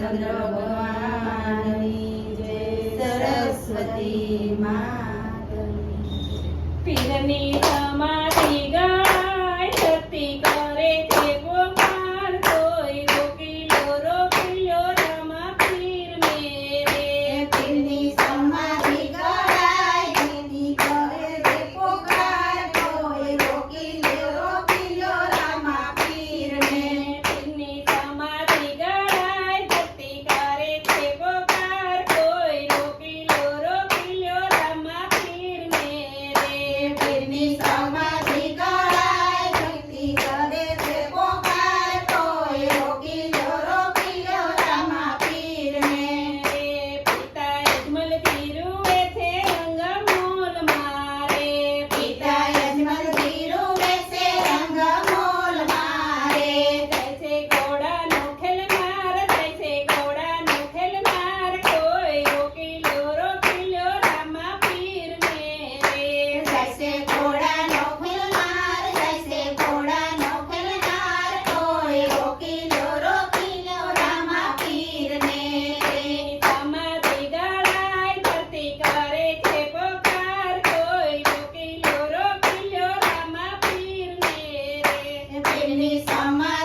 રામચંદ્ર ભગવાનની જય, સરસ્વતી માતની જય। પીરની સમાધિ ગાય સતી કરે છે પોકાર, કોઈ રોકીલો રામા પીર મેરે। પીરની સમાધિ ગળાય તેની કરે છે પોકાર, કોઈ રોકી લ્યો રામા પીરને। પીરની સમાધિ ગાય સતી કરે છે પોકાર, કોઈ રોકીલો રામા પીર મેરે। પીરની સમાધિ ગળાય તેની કરે છે પોકાર, કોઈ રોકી લ્યો રામા પીરને। પિતા અજમલ ધીરુએ છે રંગ મોલ મારે। પિતા યજમલ ધીરુએ છે રંગ મોલ મારે। જૈસે ઘોડાનો ખેલનાર, જૈસે ઘોડાનો ખેલનાર, કોઈ રોકીલો રામા પીર મેરે। જૈસે ઘોડાનો ખેલનાર, જૈસે ઘોડાનો ખેલનાર, કોઈ રોકી લ્યો રામા પીરને। સમાધિ ગળાય ધરતી કરે છે પોકાર, કોઈ રોકીલો રામા પીર મેરે। પીરની સમાધિ